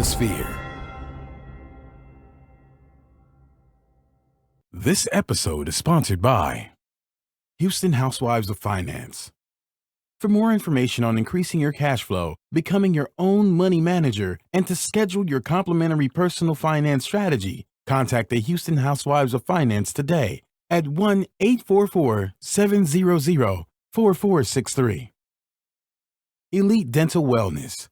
the Sphere. This episode is sponsored by Houston Housewives of Finance. For more information on increasing your cash flow, becoming your own money manager, and to schedule your complimentary personal finance strategy, contact the Houston Housewives of Finance today at 1-844-700-4463. Elite Dental Wellness.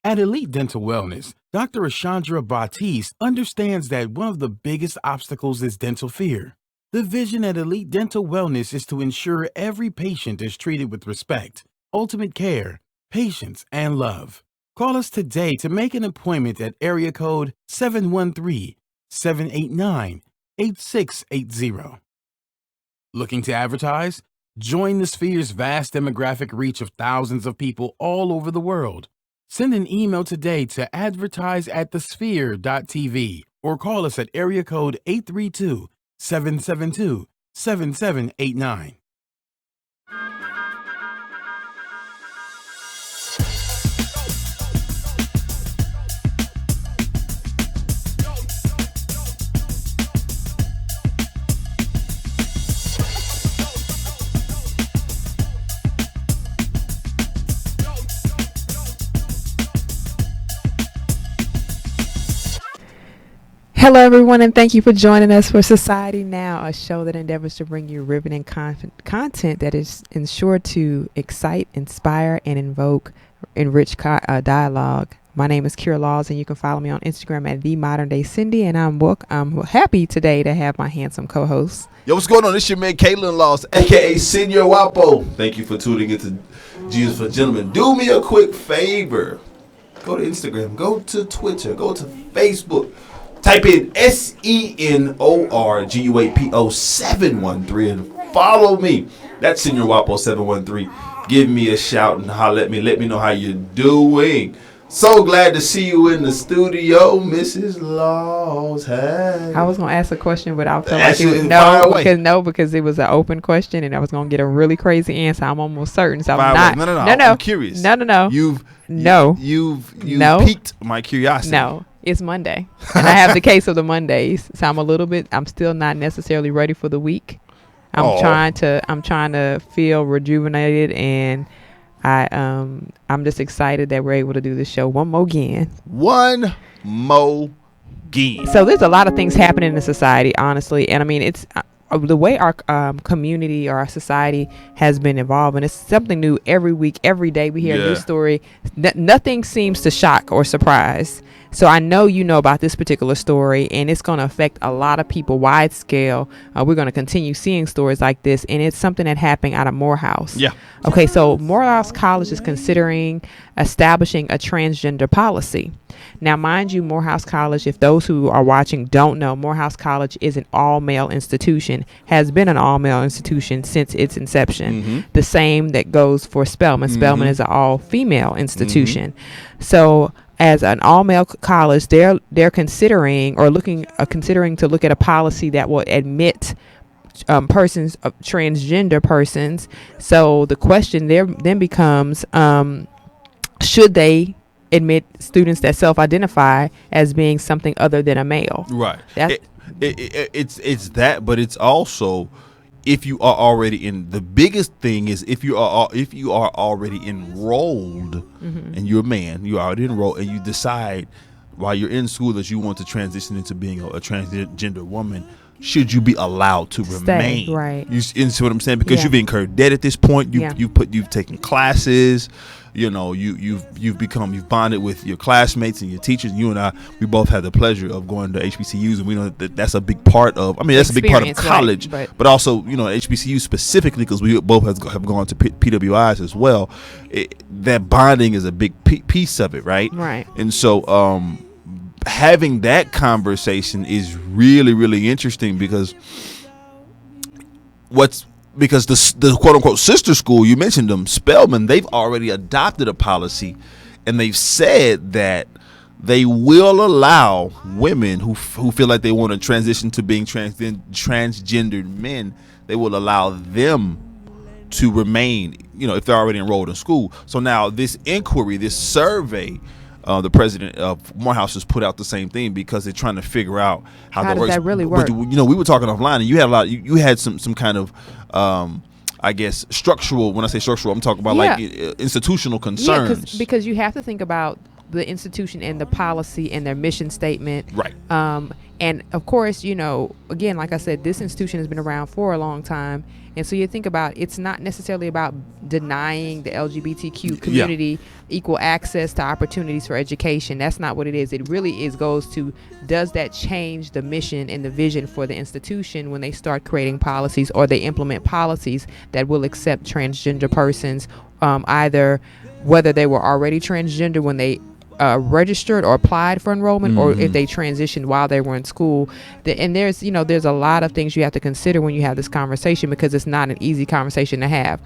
At Elite Dental Wellness, Dr. Ashandra Batiste understands that one of the biggest obstacles is dental fear. The vision at Elite Dental Wellness is to ensure every patient is treated with respect, ultimate care, patience, and love. Call us today to make an appointment at area code 713-789-8680. Looking to advertise? Join the Sphere's vast demographic reach of thousands of people all over the world. Send an email today to advertise@thesphere.tv or call us at area code 832-772-7789. Hello, everyone, and thank you for joining us for Society Now, a show that endeavors to bring you riveting content that is ensured to excite, inspire, and enrich dialogue. My name is Kira Laws, and you can follow me on Instagram at TheModernDayCindy, and I'm happy today to have my handsome co-host. Yo, what's going on? This your man, Caitlin Laws, a.k.a. Senior Wapo. Thank you for tuning into Jesus for Gentlemen. Do me a quick favor. Go to Instagram, go to Twitter, go to Facebook. Type in SENORGUAPO 713 and follow me. That's Senior Wapo 713. Give me a shout and holler at me. Let me know how you're doing. So glad to see you in the studio, Mrs. Laws. Hey. I was gonna ask a question, but I felt like it was because it was an open question, and I was gonna get a really crazy answer. I'm almost certain, so I'm not. No. I'm curious. No. You've piqued my curiosity. No. It's Monday, and I have the case of the Mondays, so I'm still not necessarily ready for the week. I'm trying to feel rejuvenated, and I'm just excited that we're able to do this show one more again. So there's a lot of things happening in the society, honestly, and I mean it's the way our community or our society has been evolving. It's something new every week, every day. We hear a new story. Nothing seems to shock or surprise. So I know you know about this particular story, and it's going to affect a lot of people wide scale. We're going to continue seeing stories like this, and it's something that happened out of Morehouse. Yeah. Okay, so Morehouse College is considering establishing a transgender policy. Now, mind you, Morehouse College, if those who are watching don't know, Morehouse College is an all-male institution, has been an all-male institution since its inception. Mm-hmm. The same that goes for Spelman. Mm-hmm. Spelman is an all-female institution. Mm-hmm. So as an all-male college, they're considering to look at a policy that will admit transgender persons. So the question there then becomes, should they admit students that self-identify as being something other than a male? Right. It's that, but it's also if you are already in. The biggest thing is if you are already enrolled, mm-hmm. and you're a man, you're already enrolled, and you decide while you're in school that you want to transition into being a transgender woman. Should you be allowed to remain? Right. You see what I'm saying? Because you've incurred debt at this point. You've taken classes. You know, you've bonded with your classmates and your teachers. You and I, we both had the pleasure of going to HBCUs, and we know that that's a big part of. I mean, that's a big part of college, right, but also HBCU specifically, because we both have gone to PWIs as well. That bonding is a big piece of it, right? Right. And so, having that conversation is really, really interesting because the quote unquote sister school, you mentioned them, Spelman, they've already adopted a policy, and they've said that they will allow women who feel like they want to transition to being transgendered men. They will allow them to remain, if they're already enrolled in school. So now this inquiry, this survey, the president of Morehouse has put out the same thing because they're trying to figure out how that does works. that really work? But, we were talking offline, and you had you had some kind of I guess structural. When I say structural, I'm talking about like institutional concerns. Yeah, because you have to think about the institution and the policy and their mission statement. Right. And of course, again, like I said, this institution has been around for a long time. And so you think about, it's not necessarily about denying the LGBTQ community equal access to opportunities for education. That's not what it is. It really goes to, does that change the mission and the vision for the institution when they start creating policies, or they implement policies that will accept transgender persons, either whether they were already transgender when they registered or applied for enrollment, or if they transitioned while they were in school. And there's a lot of things you have to consider when you have this conversation, because it's not an easy conversation to have,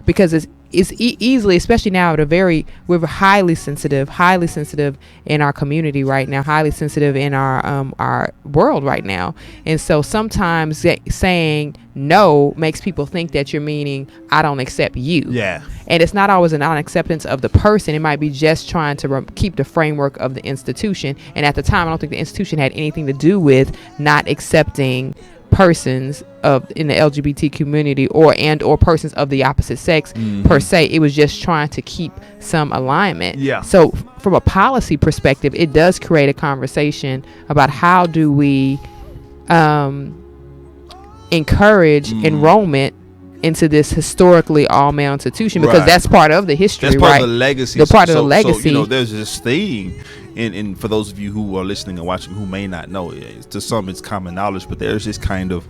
because it's easily, especially now we're highly sensitive in our community right now, highly sensitive in our world right now. And so sometimes saying no makes people think that you're meaning, I don't accept you. Yeah. And it's not always a non-acceptance of the person. It might be just trying to keep the framework of the institution. And at the time, I don't think the institution had anything to do with not accepting persons in the LGBT community or persons of the opposite sex per se. It was just trying to keep some alignment. Yeah. So from a policy perspective, it does create a conversation about how do we encourage enrollment into this historically all-male institution, because that's part of the history. That's part of the legacy. Part of the legacy. So, there's this thing, and for those of you who are listening and watching who may not know, to some it's common knowledge, but there's this kind of,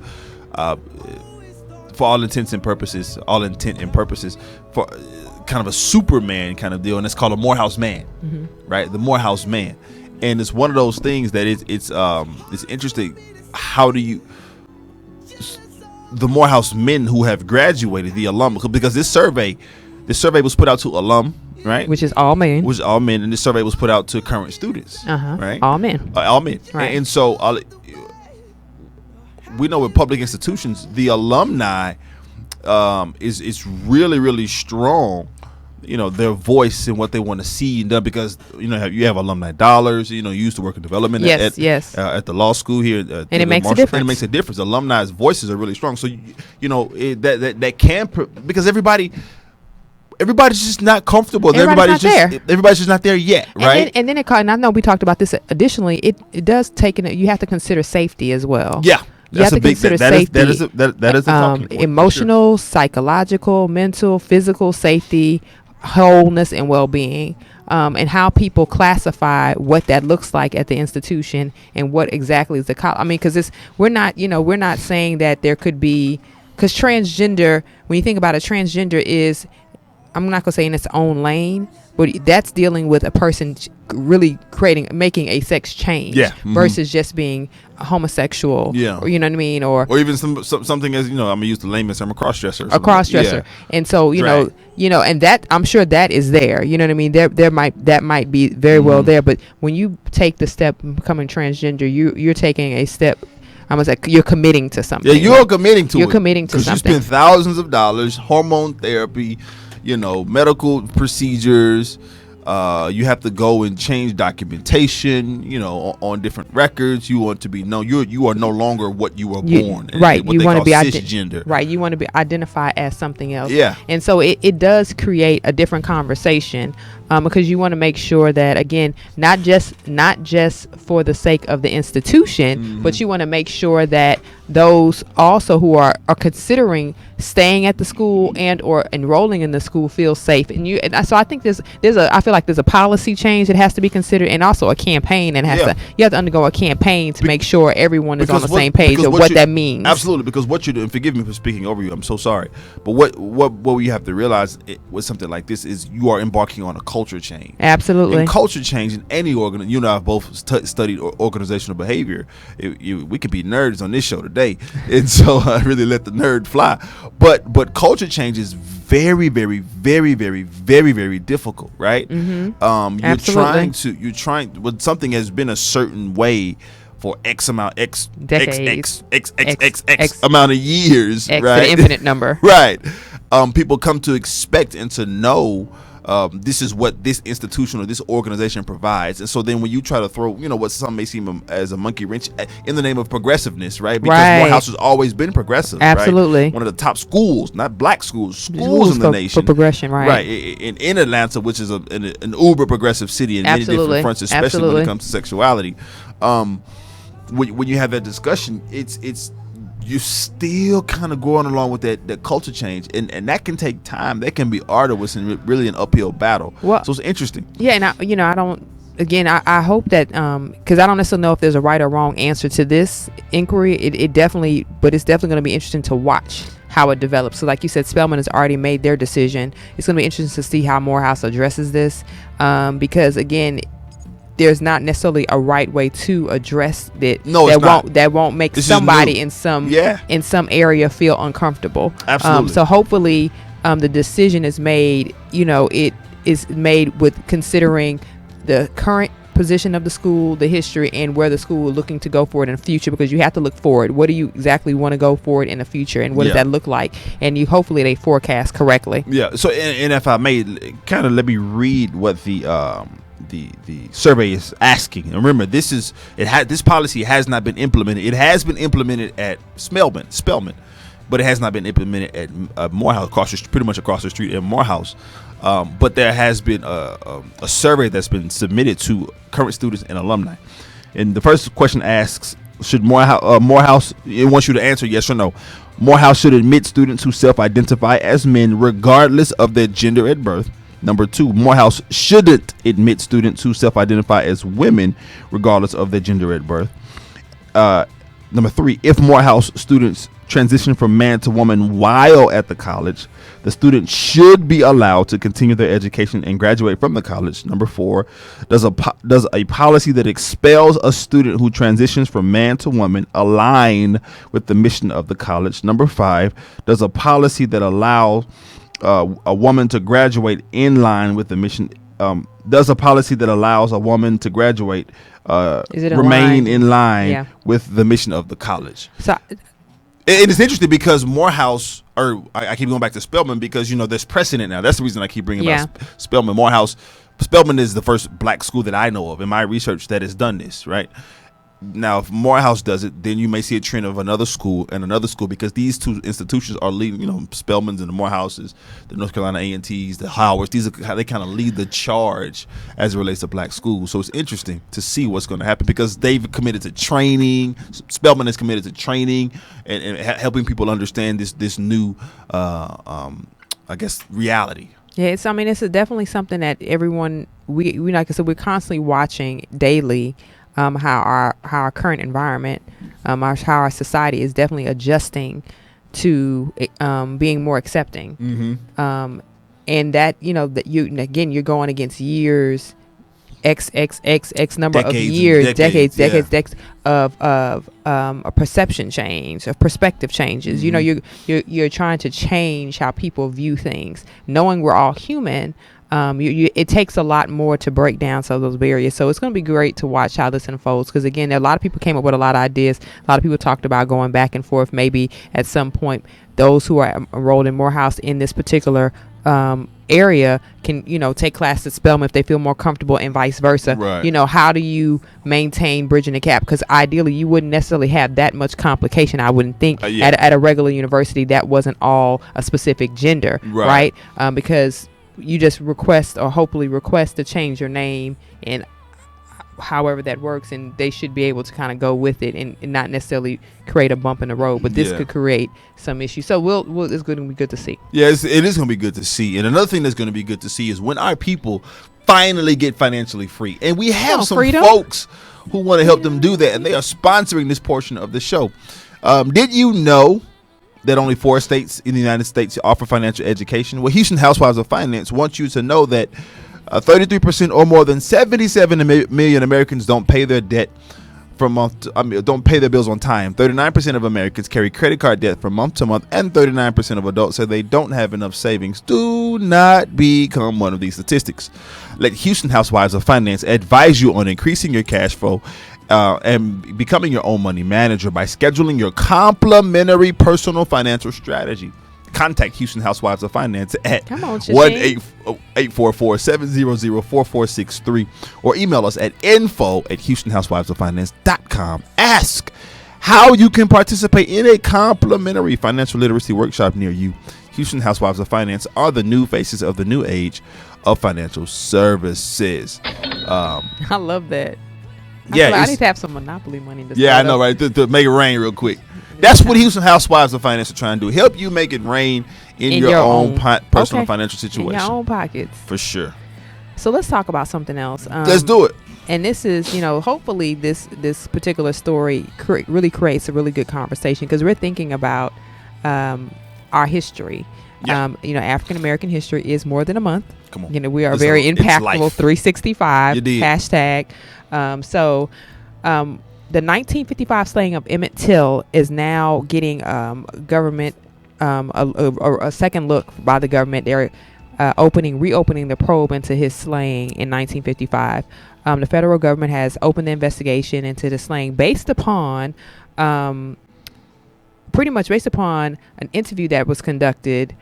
for all intent and purposes, for kind of a Superman kind of deal, and it's called a Morehouse man, right? The Morehouse man, and it's one of those things that it's interesting. How do you? The Morehouse men who have graduated, the alum, because this survey was put out to alum, right? Which is all men. And this survey was put out to current students, right? All men. All men. Right. And so we know with public institutions, the alumni is really, really strong. Their voice and what they want to see done, because you have alumni dollars. You used to work in development at the law school here, and it makes a difference. And it makes a difference. Alumni's voices are really strong. So that can, because everybody's just not comfortable. Everybody's just not there yet, right? And then and I know we talked about this. Additionally, it does take you have to consider safety as well. Yeah. You have to consider safety. That is a talking point, emotional, psychological, mental, physical safety, wholeness, and well-being, and how people classify what that looks like at the institution, and what exactly is the college. I mean, because we're not saying that there could be, because transgender, when you think about it, transgender is, I'm not gonna say in its own lane, but that's dealing with a person really making a sex change, versus just being homosexual, or, you know what I mean, or even something as, I'm gonna use the layman's term, a cross-dresser. And so and that, I'm sure that is there. You know what I mean? That might be very well there. But when you take the step of becoming transgender, you're taking a step. I was like, you're committing to something. Yeah, you're committing to it. You're committing to something. You spend thousands of dollars, hormone therapy, medical procedures. You have to go and change documentation, on different records. You want to be known. You are no longer what you were born. Right. You want to be cisgender. Right. You want to be identified as something else. Yeah. And so it does create a different conversation, because you want to make sure that, again, not just for the sake of the institution, but you want to make sure that those also who are considering staying at the school and or enrolling in the school feel safe. And so I think I feel like there's a policy change that has to be considered, and also a campaign that you have to undergo a campaign to make sure everyone is on the same page of what that means. Absolutely, because what you're doing, forgive me for speaking over you, I'm so sorry, but what we have to realize with something like this is you are embarking on a culture change. Absolutely. And culture change in any you and I have both studied organizational behavior. We could be nerds on this show today, and so I really let the nerd fly. But culture change is very, very, very, very, very, very difficult, right? You're trying when something has been a certain way for X amount, decades, X amount of years, X right? An infinite number, right? People come to expect and to know this is what this institution or this organization provides. And so then when you try to throw, what some may seem as a monkey wrench in the name of progressiveness, right? Because Morehouse has always been progressive. Absolutely. Right? One of the top schools, not black schools in the nation. For progression, right? Right. In Atlanta, which is an uber progressive city in many different fronts, especially when it comes to sexuality. When you have that discussion, it's you still kind of going along with that culture change, and that can take time. That can be arduous and really an uphill battle. Well, so it's interesting. Yeah, and I don't. Again, I hope that because I don't necessarily know if there's a right or wrong answer to this inquiry. It definitely, but it's definitely going to be interesting to watch how it develops. So like you said, Spelman has already made their decision. It's going to be interesting to see how Morehouse addresses this, because again, there's not necessarily a right way to address it. No, that won't make somebody in some area feel uncomfortable. Absolutely. So hopefully the decision is made, it is made with considering the current position of the school, the history, and where the school is looking to go forward in the future, because you have to look forward. What do you exactly want to go forward in the future, and what does that look like? And hopefully they forecast correctly. Yeah. So and if I may, kind of let me read what the survey is asking. And remember, this policy has not been implemented. It has been implemented at Spelman, but it has not been implemented at Morehouse, pretty much across the street in Morehouse. But there has been a survey that's been submitted to current students and alumni. And the first question asks, should Morehouse, it wants you to answer yes or no. Morehouse should admit students who self-identify as men regardless of their gender at birth. Number 2, Morehouse shouldn't admit students who self-identify as women regardless of their gender at birth. Number 3, if Morehouse students transition from man to woman while at the college, the student should be allowed to continue their education and graduate from the college. Number 4, does a policy that expels a student who transitions from man to woman align with the mission of the college? Number 5, does a policy that allows a woman to graduate in line with the mission? Does a policy that allows a woman to graduate remain in line with the mission of the college? So, and it's interesting because Morehouse, or I keep going back to Spelman because there's precedent now. That's the reason I keep bringing up Spelman. Spelman is the first black school that I know of in my research that has done this, right? Now, if Morehouse does it, then you may see a trend of another school and another school, because these two institutions are leading, Spelman's and the Morehouses, the North Carolina A&Ts, the Howards. These are how they kind of lead the charge as it relates to black schools. So it's interesting to see what's going to happen, because they've committed to training. Spelman is committed to training and helping people understand this new, reality. Yeah, it's definitely something that everyone, we like I said, we're constantly watching daily. How our current environment, how our society is definitely adjusting to being more accepting, and that you're going against years, x number of years, decades of a perception change, of perspective changes. You're trying to change how people view things, knowing we're all human. It takes a lot more to break down some of those barriers. So it's going to be great to watch how this unfolds, because again, a lot of people came up with a lot of ideas. A lot of people talked about going back and forth. Maybe at some point, those who are enrolled in Morehouse in this particular area can take classes at Spelman if they feel more comfortable, and vice versa. Right. How do you maintain bridging the gap? Because ideally, you wouldn't necessarily have that much complication, I wouldn't think, at a regular university that wasn't all a specific gender, right? Because you just hopefully request to change your name, and however that works, and they should be able to kind of go with it and not necessarily create a bump in the road. But this could create some issues. So it's going to be good to see. Yeah, it is going to be good to see. And another thing that's going to be good to see is when our people finally get financially free. And we have some folks who want to help them do that, and they are sponsoring this portion of the show. Did you know that only 4 states in the United States offer financial education? Well, Houston Housewives of Finance wants you to know that 33% or more than 77 million Americans don't pay their debt don't pay their bills on time. 39% of Americans carry credit card debt from month to month, and 39% of adults say they don't have enough savings. Do not become one of these statistics. Let Houston Housewives of Finance advise you on increasing your cash flow and becoming your own money manager by scheduling your complimentary personal financial strategy. contact Houston Housewives of Finance at Come on, 1-844-700-4463 or email us at info@houstonhousewivesoffinance.com. Ask how you can participate in a complimentary financial literacy workshop near you. Houston Housewives of Finance are the new faces of the new age of financial services. I love that. I need to have some Monopoly money. I know, right? To make it rain real quick. That's what Houston Housewives of Finance are trying to do. Help you make it rain in your own personal financial situation. In your own pockets. For sure. So let's talk about something else. Let's do it. And this is, hopefully this particular story really creates a really good conversation, because we're thinking about our history. Yeah. African American history is more than a month. Come on. We are very impactful. 365 hashtag. The 1955 slaying of Emmett Till is now getting government a second look by the government. They're reopening the probe into his slaying in 1955. The federal government has opened the investigation into the slaying based upon pretty much based upon an interview that was conducted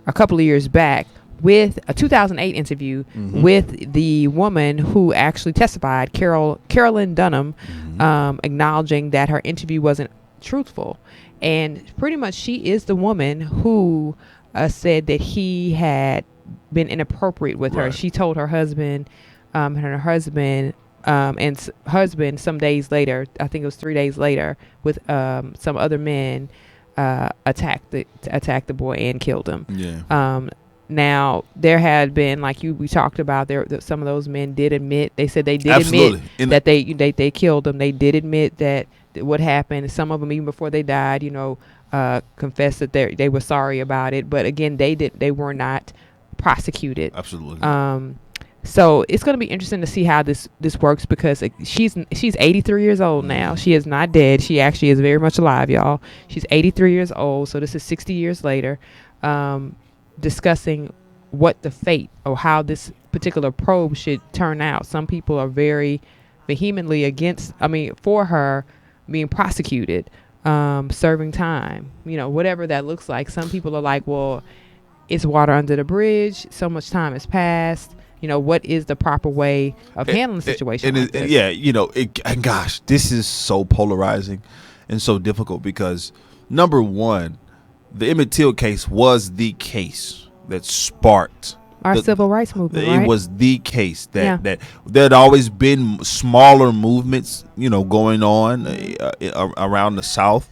a couple of years back with a 2008 interview with the woman who actually testified, Carolyn Dunham, acknowledging that her interview wasn't truthful. And pretty much she is the woman who said that he had been inappropriate with her. She told her husband, and her husband some days later, I think it was 3 days later, with some other men, attacked the boy and killed him. Now there had been, like we talked about, some of those men did admit. They said they did admit that they killed him. They did admit that what happened. Some of them, even before they died, confessed that they were sorry about it. But again, they were not prosecuted. Absolutely. So it's going to be interesting to see how this works, because she's 83 years old now. She is not dead. She actually is very much alive, y'all. She's 83 years old. So this is 60 years later, discussing what the fate or how this particular probe should turn out. Some people are very vehemently for her being prosecuted, serving time, whatever that looks like. Some people are like, well, it's water under the bridge. So much time has passed. What is the proper way of handling a situation like this? Gosh, this is so polarizing and so difficult, because number one, the Emmett Till case was the case that sparked our civil rights movement. It was the case that there had always been smaller movements, going on around the South,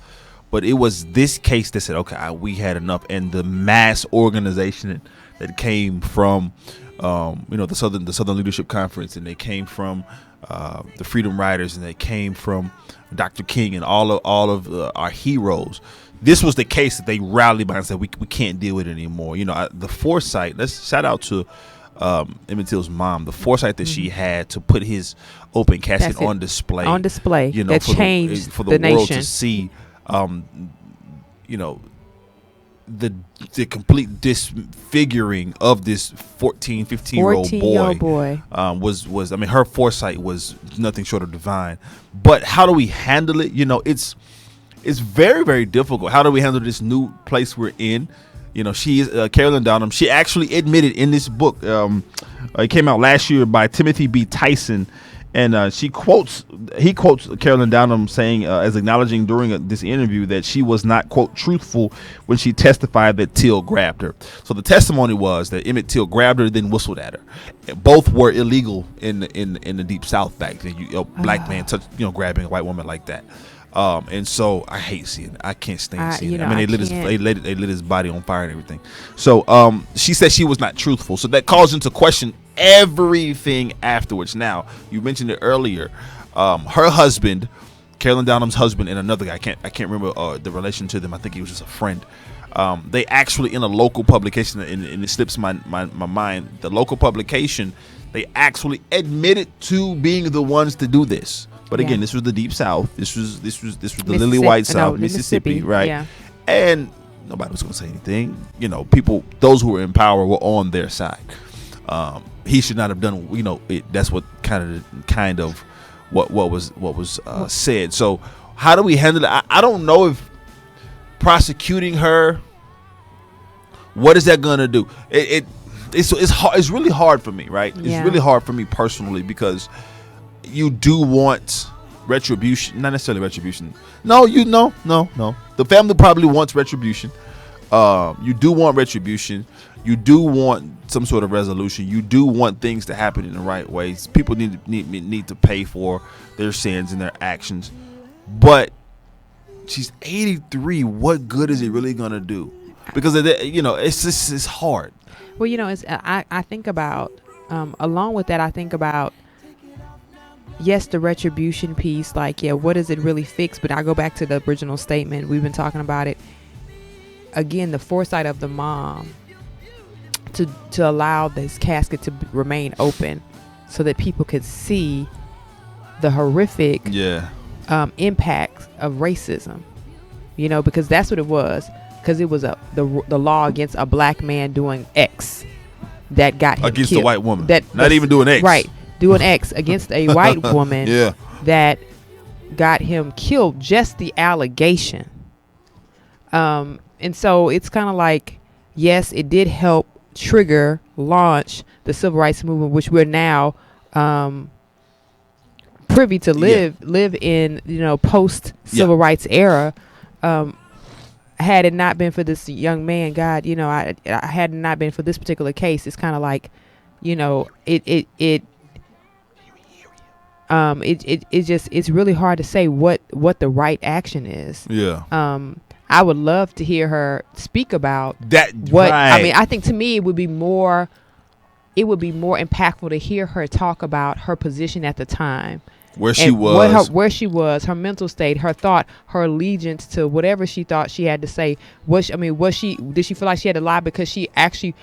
but it was this case that said, okay, we had enough. And the mass organization that came from the Southern Leadership Conference, and they came from the Freedom Riders, and they came from Dr. King and all of our heroes. This was the case that they rallied behind and said, we can't deal with it anymore. The foresight, let's shout out to Emmett Till's mom, the foresight that she had to put his open casket on display. That changed for the world nation to see, the complete disfiguring of this 14, 15-year-old boy was her foresight was nothing short of divine. But how do we handle it? It's very, very difficult. How do we handle this new place we're in? She is Carolyn Dunham. She actually admitted in this book, it came out last year by Timothy B. Tyson, and he quotes Carolyn Dunham saying, as acknowledging during this interview, that she was not, quote, truthful when she testified that Till grabbed her. So the testimony was that Emmett Till grabbed her, then whistled at her. Both were illegal in the Deep South back then. A black man grabbing a white woman like that. And so I hate seeing it. I can't stand seeing it. They lit his body on fire and everything. So she said she was not truthful. So that calls into question everything afterwards. Now, you mentioned it earlier. Her husband, Carolyn Dunham's husband, and another guy, I can't remember the relation to them. I think he was just a friend. They actually, in a local publication, and it slips my mind, the local publication, they actually admitted to being the ones to do this. But again, this was the Deep South. This was the Lily White South, Mississippi, right? Yeah. And nobody was going to say anything. People, those who were in power, were on their side. He should not have done. That's what kind of what was said. So how do we handle it? I don't know if prosecuting her What is that gonna do? It's hard. It's really hard for me, right? Yeah. It's really hard for me personally because you do want retribution, not necessarily retribution. No. The family probably wants retribution. You do want retribution. You do want some sort of resolution. You do want things to happen in the right ways. People need to pay for their sins and their actions. But she's 83. What good is it really gonna do? Because it's hard. Well, I think about along with that. I think about yes, the retribution piece. Like, yeah, what does it really fix? But I go back to the original statement. We've been talking about it. Again, the foresight of the mom to allow this casket to remain open so that people could see the horrific impact of racism, because that's what it was, because it was the law against a black man doing X that got him against killed. a white woman, not even doing X, right, doing X against a white woman that got him killed, just the allegation. And so it's kind of like, yes, it did help launch the civil rights movement, which we're now privy to live in, post civil rights era. Had it not been for this young man, God, I had not been for this particular case, it's kind of like, it's really hard to say what the right action is. I would love to hear her speak about that. I think to me it would be more impactful to hear her talk about her position at the time, where she was, her mental state, her thought, her allegiance to whatever she thought she had to say. Did she feel like she had to lie because she actually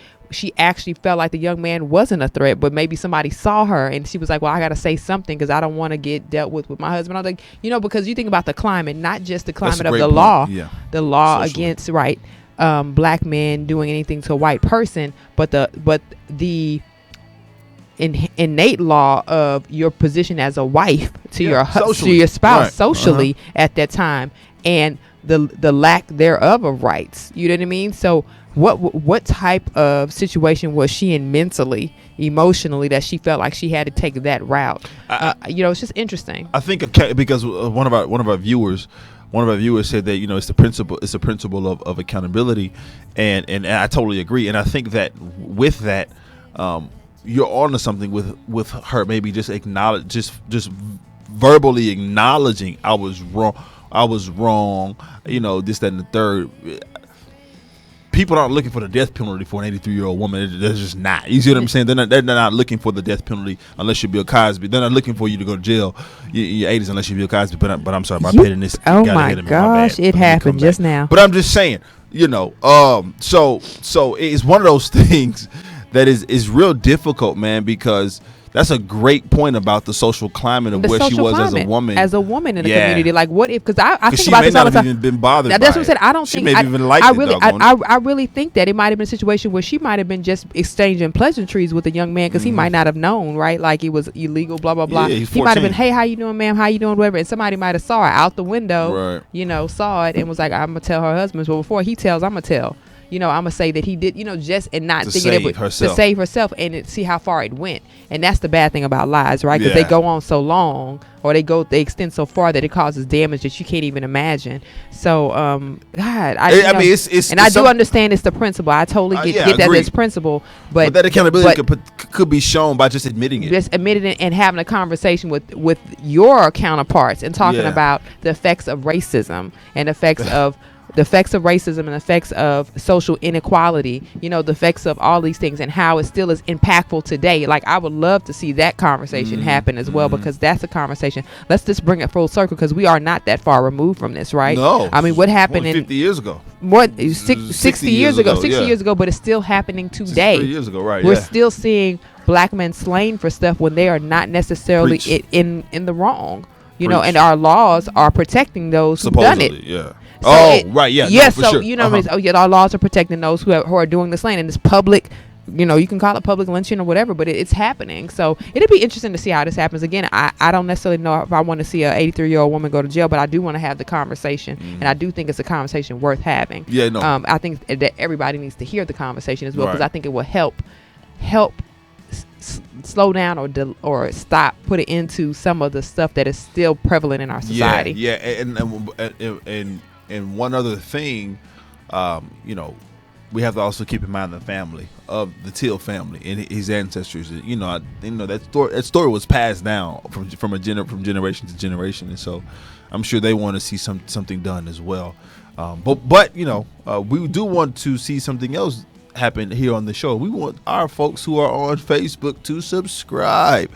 felt like the young man wasn't a threat, but maybe somebody saw her and she was like, well, I got to say something because I don't want to get dealt with my husband. I was like, because you think about the climate, not just the climate of the law, the law socially against black men doing anything to a white person, but the innate law of your position as a wife to your spouse socially at that time, and the lack thereof of rights. You know what I mean? So what type of situation was she in mentally, emotionally, that she felt like she had to take that route? It's just interesting. I think because one of our viewers said that it's the principle of accountability, and I totally agree. And I think that with that, you're on to something with her. Maybe just acknowledge, just verbally acknowledging I was wrong. This, that, and the third. People aren't looking for the death penalty for an 83-year-old woman. They're just not. You see what I'm saying? They're not looking for the death penalty unless you're Bill Cosby. They're not looking for you to go to jail in your 80s unless you're Bill Cosby. But I'm sorry, my pettiness. Oh my gosh, it happened just now. But I'm just saying, so it's one of those things that is real difficult, man, because that's a great point about the social climate of where she was as a woman. As a woman in the community. Like, what if, because I think she about may this all not the have time. even been bothered by That's what I said. I don't she think. May have even liked I really think that it might have been a situation where she might have been just exchanging pleasantries with a young man because he might not have known, right? Like it was illegal, blah, blah, blah. Yeah, he might have been, hey, how you doing, ma'am? How you doing, whatever. And somebody might have saw her out the window, saw it and was like, I'm going to tell her husband. But before he tells, I'm going to tell. I'm gonna say that he did, just and not thinking it would to save herself and see how far it went. And that's the bad thing about lies, right? Because they go on so long, or they extend so far that it causes damage that you can't even imagine. So, God, I do understand it's the principle. I totally get that it's principle, but that accountability could be shown by just admitting it, and having a conversation with your counterparts and talking about the effects of racism and the effects of racism and the effects of social inequality, the effects of all these things and how it still is impactful today. Like, I would love to see that conversation happen as well, because that's a conversation. Let's just bring it full circle, because we are not that far removed from this, right? No. I mean, what happened 50 years ago? 60 years ago, 60 years ago, but it's still happening today. 63 years ago, right. We're still seeing black men slain for stuff when they are not necessarily in the wrong, and our laws are protecting those who've done it. Yeah. So right, yeah. Yeah, no, for so, sure. our laws are protecting those who are doing the slaying, and it's public you can call it public lynching or whatever, but it's happening. So it'd be interesting to see how this happens. Again, I don't necessarily know if I want to see a 83-year-old woman go to jail, but I do want to have the conversation, and I do think it's a conversation worth having. Yeah, no. I think that everybody needs to hear the conversation as well, because Right. I think it will help slow down or stop, put it into some of the stuff that is still prevalent in our society. Yeah, and one other thing, we have to also keep in mind the family of the Till family and his ancestors. That story was passed down from generation to generation, and so I'm sure they want to see something done as well. But we do want to see something else happen here on the show. We want our folks who are on Facebook to subscribe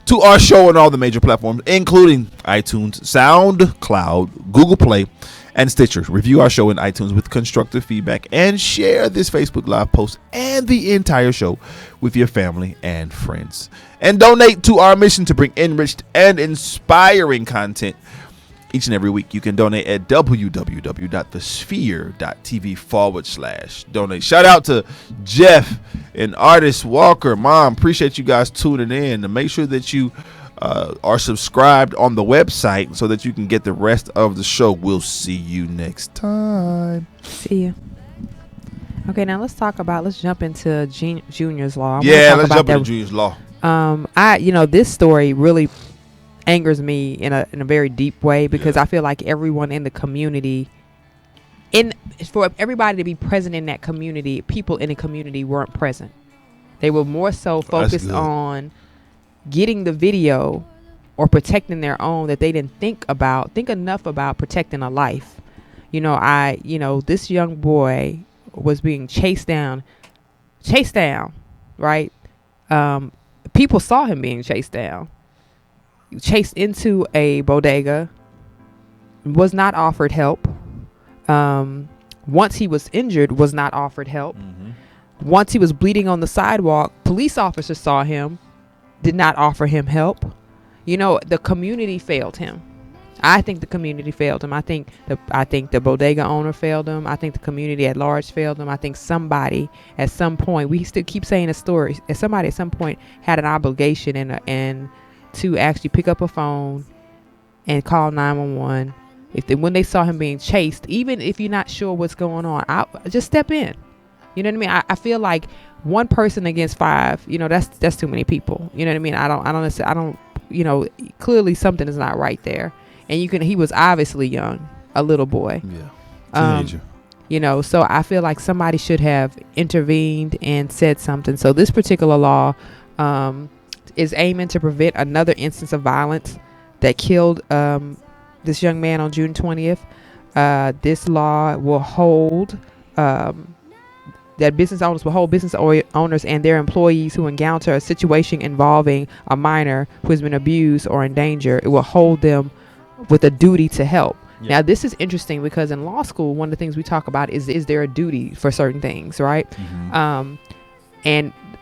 to our show on all the major platforms, including iTunes, SoundCloud, Google Play, and Stitcher. Review our show in iTunes with constructive feedback, and share this Facebook Live post and the entire show with your family and friends. And donate to our mission to bring enriched and inspiring content each and every week. You can donate at www.thesphere.tv/donate. Shout out to Jeff and Artist Walker. Mom, appreciate you guys tuning in. And make sure that you are subscribed on the website so that you can get the rest of the show. We'll see you next time. See you. Okay, now let's jump into Junior's Law. Let's jump into Junior's Law. This story really angers me in a very deep way, because I feel like everyone in the community, for everybody to be present in that community, people in the community weren't present. They were more so focused on getting the video or protecting their own, that they didn't think enough about protecting a life. This young boy was being chased down, right? People saw him being chased into a bodega, was not offered help. Once he was injured, was not offered help. Once he was bleeding on the sidewalk, police officers saw him, did not offer him help. The community failed him. I think the community failed him. I think the bodega owner failed him. I think the community at large failed him. I think somebody at some point, we still keep saying the story, somebody at some point had an obligation and to actually pick up a phone and call 911 when they saw him being chased. Even if you're not sure what's going on, just step in. You know what I mean? I feel like one person against 5, that's too many people. You know what I mean? I don't clearly something is not right there. And he was obviously young, a little boy. Yeah. Teenager. So I feel like somebody should have intervened and said something. So this particular law is aiming to prevent another instance of violence that killed this young man on June 20th. This law will hold that business owners will hold business owners and their employees who encounter a situation involving a minor who has been abused or in danger. It will hold them with a duty to help. Yeah. Now, this is interesting because in law school, one of the things we talk about is there a duty for certain things, right? And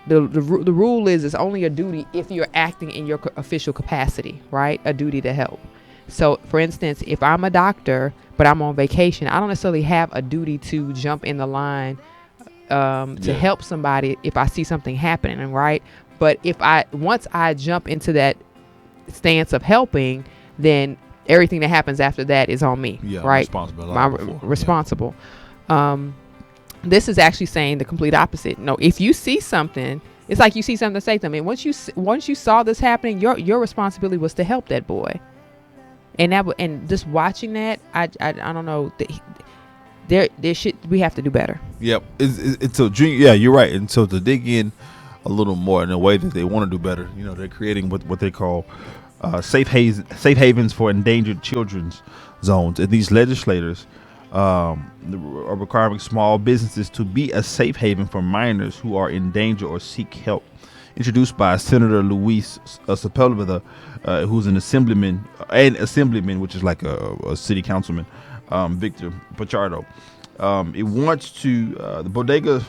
the rule is it's only a duty if you're acting in your official capacity, right? A duty to help. So, for instance, if I'm a doctor but I'm on vacation, I don't necessarily have a duty to jump in the line to help somebody if I see something happening, right? But once I jump into that stance of helping, then everything that happens after that is on me, right? I'm responsible. This is actually saying the complete opposite. No, if you see something, it's like you see something, say something. Once you saw this happening, your responsibility was to help that boy. And just watching that, I don't know. We have to do better. Yep. So Junior, you're right. And so to dig in a little more in a way that they want to do better, they're creating what they call safe havens for endangered children's zones, and these legislators are requiring small businesses to be a safe haven for minors who are in danger or seek help. Introduced by Senator Luis Sepulveda, who's an assemblyman, which is like a city councilman, Victor Pachardo. It wants to the bodega.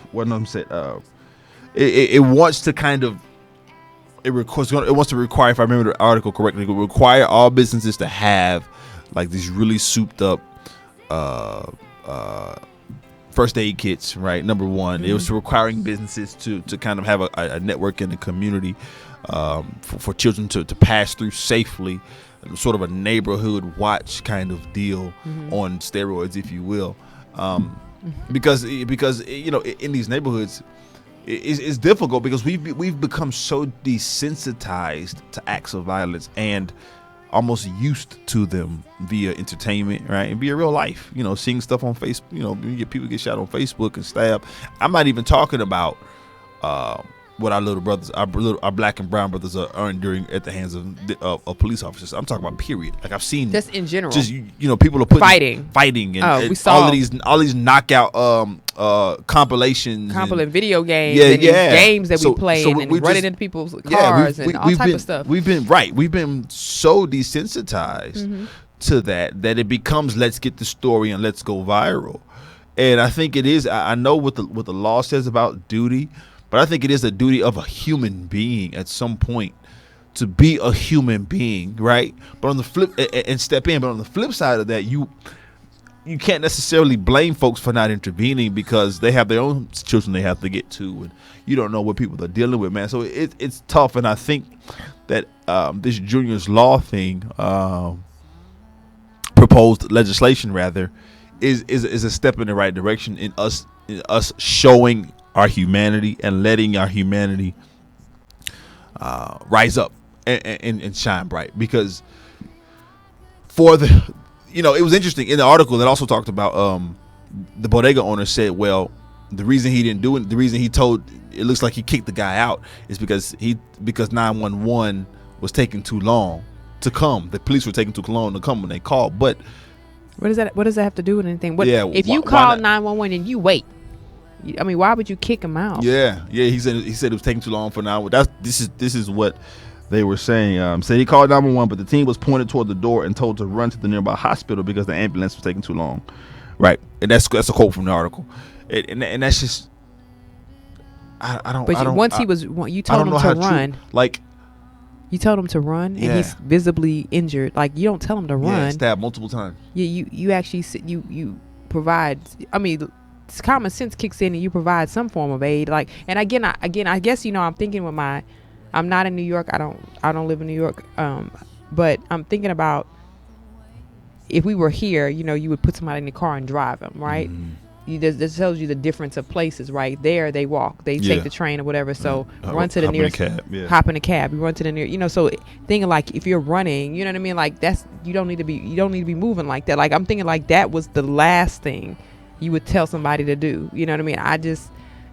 It wants to kind of. It wants to require, if I remember the article correctly, it will require all businesses to have like these really souped up first aid kits, right? Number one, it was requiring businesses to kind of have a network in the community for children to pass through safely, sort of a neighborhood watch kind of deal on steroids, if you will, because you know, in these neighborhoods, it's difficult because we've become so desensitized to acts of violence and almost used to them via entertainment, right, and via real life. You know, seeing stuff on Facebook. You know, people get shot on Facebook and stabbed. I'm not even talking about what our little brothers, our black and brown brothers are enduring at the hands of police officers. I'm talking about period. Like, I've seen just in general, just, you know, people are fighting, and we saw all these knockout compilations, video games, and these games that we play, and running into people's cars and all type of stuff. We've been so desensitized to that it becomes, let's get the story and let's go viral. And I think it is. I know what the law says about duty, but I think it is a duty of a human being at some point to be a human being, right? But on the flip, and step in. But on the flip side of that, you can't necessarily blame folks for not intervening because they have their own children they have to get to, and you don't know what people are dealing with, man. So it's tough, and I think that this Junior's Law thing, proposed legislation rather, is a step in the right direction in us showing our humanity and letting our humanity rise up and shine bright. Because for the, you know, it was interesting in the article that also talked about the bodega owner said, well, the reason he didn't do it, the reason he told, it looks like he kicked the guy out, is because 911 was taking too long to come. The police were taking too long to come when they called. But what does that have to do with anything? If you call 911 and you wait, I mean, why would you kick him out? Yeah. He said it was taking too long for 911. This is what they were saying. Said he called 911, but the team was pointed toward the door and told to run to the nearby hospital because the ambulance was taking too long. Right, and that's a quote from the article, and that's just I don't. But once you told him to run, like you told him to run, and he's visibly injured. Like, you don't tell him to run. Yeah, stabbed multiple times. Yeah, you actually you provide. I mean, common sense kicks in and you provide some form of aid. Like, and again, I guess, you know, I'm thinking with I'm not in New York. I don't live in New York. But I'm thinking about if we were here, you know, you would put somebody in the car and drive them, right? This tells you the difference of places, right? There they walk, they take the train or whatever. So run to the nearest cab, hop in a cab, you run to the near, you know. So thinking like if you're running, you know what I mean? Like you don't need to be moving like that. Like, I'm thinking like that was the last thing you would tell somebody to do. You know what I mean?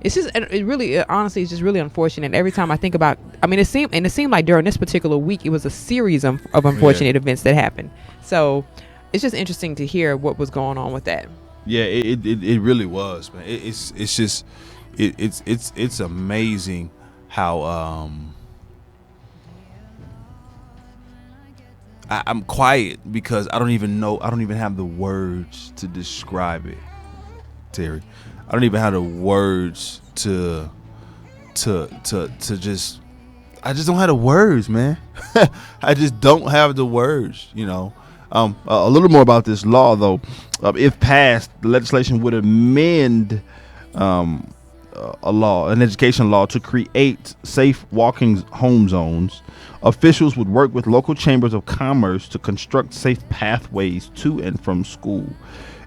It really, honestly, it's just really unfortunate. Every time I think about, I mean, it seemed like during this particular week, it was a series of unfortunate events that happened. So it's just interesting to hear what was going on with that. Yeah, it really was, man. It's amazing how I'm quiet because I don't even have the words to describe it, Terry. I don't even have the words to just. I just don't have the words, man. I just don't have the words, you know. A little more about this law, though. If passed, the legislation would amend an education law to create safe walking home zones. Officials would work with local chambers of commerce to construct safe pathways to and from school.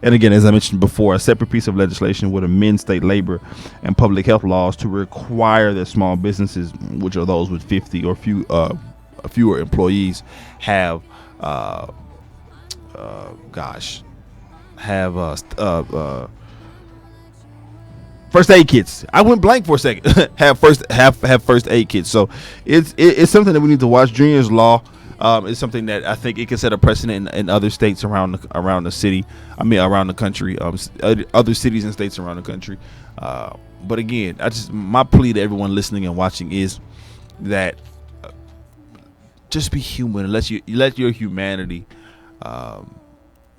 And again, as I mentioned before, a separate piece of legislation would amend state labor and public health laws to require that small businesses, which are those with 50 or fewer employees, have first aid kits. I went blank for a second. have first aid kits. So it's something that we need to watch. Junior's Law is something that I think it can set a precedent in other states around the city. I mean, around the country, other cities and states around the country. But again, my plea to everyone listening and watching is that just be human and let your humanity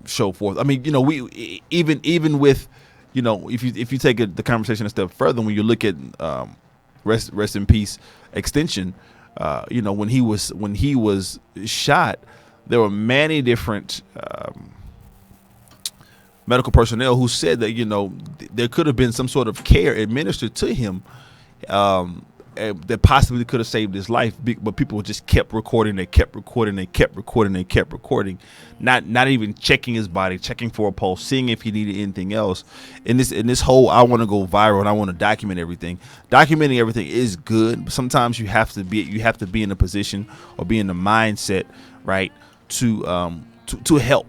show forth. I mean, you know, we even with, you know, if you take the conversation a step further, when you look at rest in peace Extension, you know, when he was shot, there were many different medical personnel who said that, there could have been some sort of care administered to him that possibly could have saved his life, but people just kept recording. They kept recording. They kept recording. They kept recording, not even checking his body, checking for a pulse, seeing if he needed anything else. In this whole, I want to go viral and I want to document everything. Documenting everything is good, but sometimes you have to be in a position or be in the mindset, right, to help.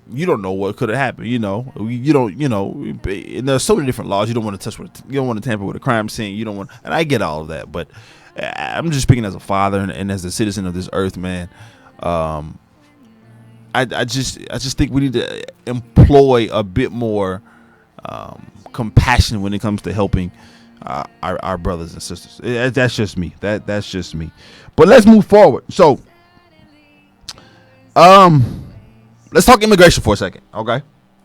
You don't know what could have happened. You don't. And there's so many different laws. You don't want to you don't want to tamper with a crime scene. You don't want. And I get all of that, but I'm just speaking as a father and as a citizen of this earth, man. I just think we need to employ a bit more compassion when it comes to helping our brothers and sisters. That's just me. That's just me. But let's move forward. So, let's talk immigration for a second, okay?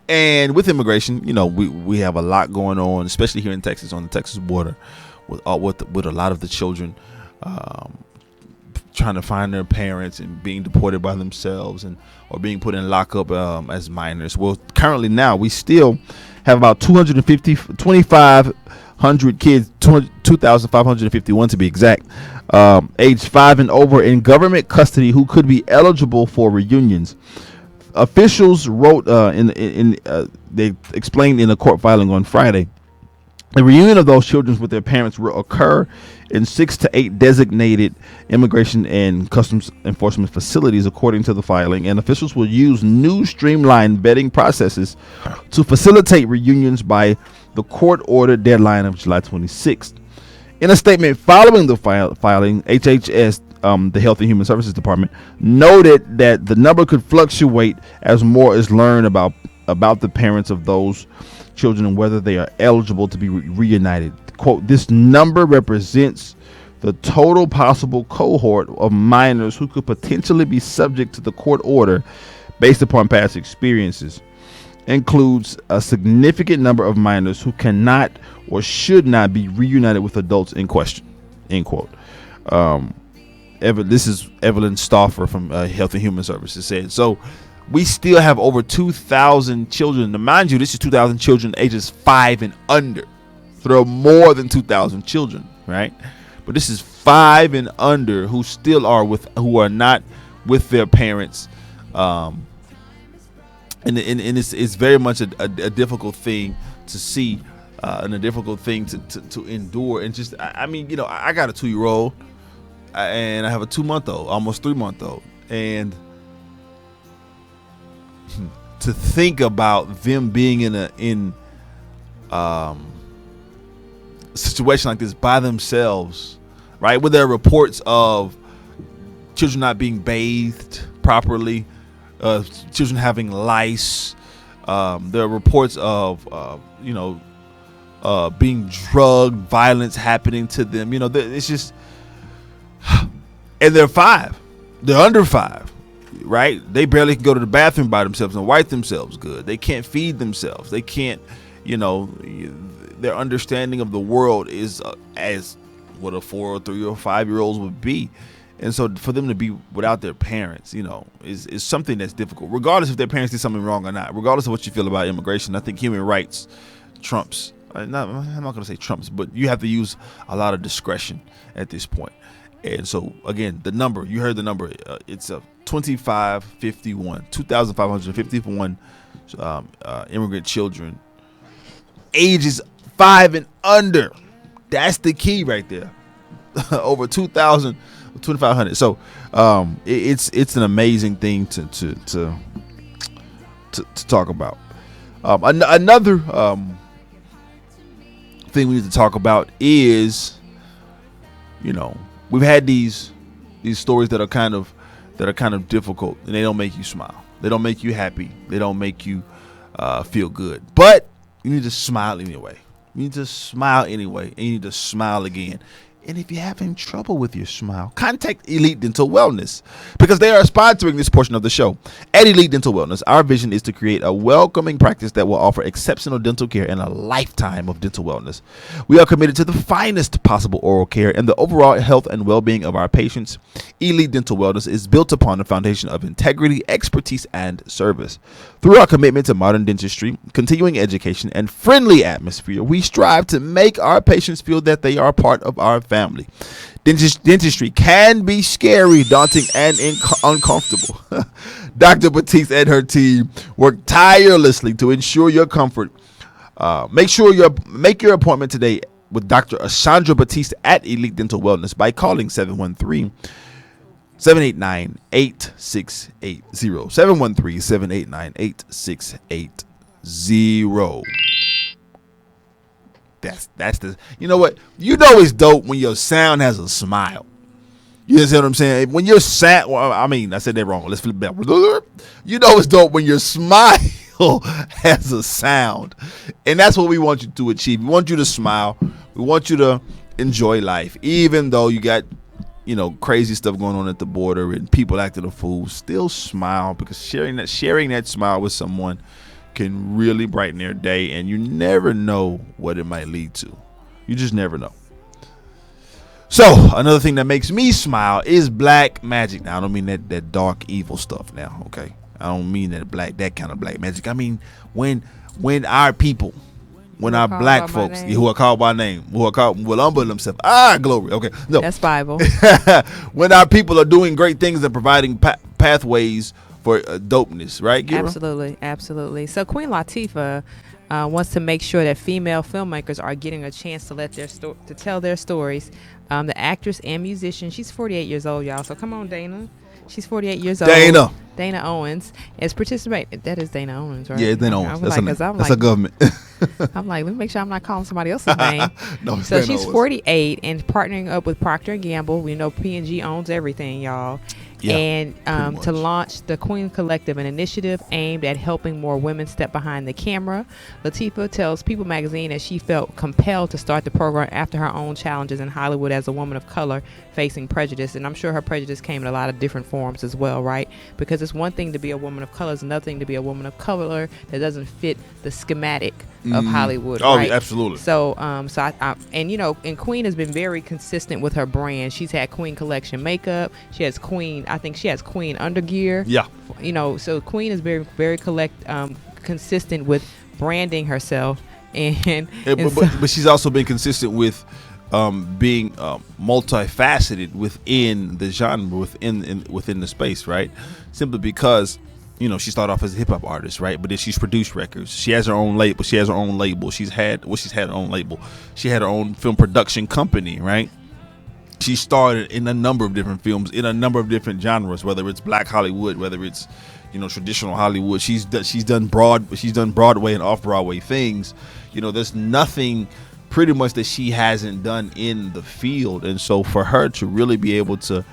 And with immigration, we have a lot going on, especially here in Texas, on the Texas border, with a lot of the children trying to find their parents and being deported by themselves or being put in lockup as minors. Well, currently now we still have about 2,500 kids, 2,551 to be exact, age 5 and over in government custody who could be eligible for reunions. Officials wrote they explained in a court filing on Friday, the reunion of those children with their parents will occur in 6 to 8 designated immigration and customs enforcement facilities, according to the filing. And officials will use new streamlined vetting processes to facilitate reunions by the court-ordered deadline of July 26th. In a statement following the filing, HHS, the Health and Human Services Department, noted that the number could fluctuate as more is learned about the parents of those children and whether they are eligible to be reunited. Quote, this number represents the total possible cohort of minors who could potentially be subject to the court order based upon past experiences. Includes a significant number of minors who cannot or should not be reunited with adults in question, end quote. This is Evelyn Stauffer from Health and Human Services said. So we still have over 2,000 children. Now, mind you, this is 2,000 children ages 5 and under. So there are more than 2,000 children, right? But this is 5 and under who still are who are not with their parents. And it's very much a difficult thing to see and a difficult thing to endure. And just, I got a 2-year-old and I have a 2-month-old, almost 3-month-old. And to think about them being in a situation like this by themselves, right? Where there are reports of children not being bathed properly, children having lice. There are reports of being drugged, violence happening to them. It's just, and they're 5. They're under 5, right? They barely can go to the bathroom by themselves and wipe themselves good. They can't feed themselves. They can't, their understanding of the world is as what a 4 or 3 or 5-year-olds would be. And so for them to be without their parents, is something that's difficult, regardless if their parents did something wrong or not, regardless of what you feel about immigration. I think human rights trumps. I'm not going to say trumps, but you have to use a lot of discretion at this point. And so, again, the number, you heard the number, it's 2,551 immigrant children, ages 5 and under. That's the key right there. Over 2,500. So it's an amazing thing to talk about. Another thing we need to talk about is, we've had these stories that are kind of difficult, and they don't make you smile. They don't make you happy. They don't make you feel good. But you need to smile anyway. You need to smile anyway, and you need to smile again. And if you're having trouble with your smile, contact Elite Dental Wellness, because they are sponsoring this portion of the show. At Elite Dental Wellness, our vision is to create a welcoming practice that will offer exceptional dental care and a lifetime of dental wellness. We are committed to the finest possible oral care and the overall health and well-being of our patients. Elite Dental Wellness is built upon the foundation of integrity, expertise, and service. Through our commitment to modern dentistry, continuing education, and friendly atmosphere, we strive to make our patients feel that they are part of our family. Dentistry can be scary, daunting, and uncomfortable. Dr. Batiste and her team work tirelessly to ensure your comfort. Make your appointment today with Dr. Ashandra Batiste at Elite Dental Wellness by calling 713-789-8680. 713-789-8680. That's the, you know what? You know it's dope when your sound has a smile. You understand what I'm saying? When your sound, well, I mean, I said that wrong. Let's flip it back. You know it's dope when your smile has a sound. And that's what we want you to achieve. We want you to smile. We want you to enjoy life. Even though you got, you know, crazy stuff going on at the border and people acting a fool, still smile, because sharing that smile with someone can really brighten their day, and you never know what it might lead to. You just never know. So another thing that makes me smile is black magic. Now I don't mean that dark evil stuff now, okay? I don't mean that kind of black magic. I mean when our people, when our black folks who are called by name, who will humble themselves. Glory. Okay. No. That's Bible. When our people are doing great things and providing pathways for dopeness, right, Gira? Absolutely. So Queen Latifah wants to make sure that female filmmakers are getting a chance to to tell their stories. The actress and musician, she's 48 years old, y'all. So come on, Dana. She's 48 years old. Dana Owens is participating. That is Dana Owens, right? Yeah, Dana Owens. That's a government. I'm like, let me make sure I'm not calling somebody else's name. No, so she's 48 and partnering up with Procter & Gamble. We know P&G owns everything, y'all. Yeah, and to launch the Queen Collective, an initiative aimed at helping more women step behind the camera. Latifah tells People magazine that she felt compelled to start the program after her own challenges in Hollywood as a woman of color facing prejudice. And I'm sure her prejudice came in a lot of different forms as well, right? Because it's one thing to be a woman of color, it's another thing to be a woman of color that doesn't fit the schematic of Hollywood. Oh, right? Absolutely. So, and you know, and Queen has been very consistent with her brand. She's had Queen Collection makeup. She has Queen. I think she has Queen undergear. Yeah. You know, so Queen is very, very consistent with branding herself, but she's also been consistent with being multifaceted within the genre, within the space, right? Simply because, you know, she started off as a hip hop artist, right? But then she's produced records. She has her own label. She's had her own label. She had her own film production company, right? She started in a number of different films, in a number of different genres, whether it's Black Hollywood, whether it's, you know, traditional Hollywood. She's done Broadway and off Broadway things. You know, there's nothing pretty much that she hasn't done in the field, and so for her to really be able to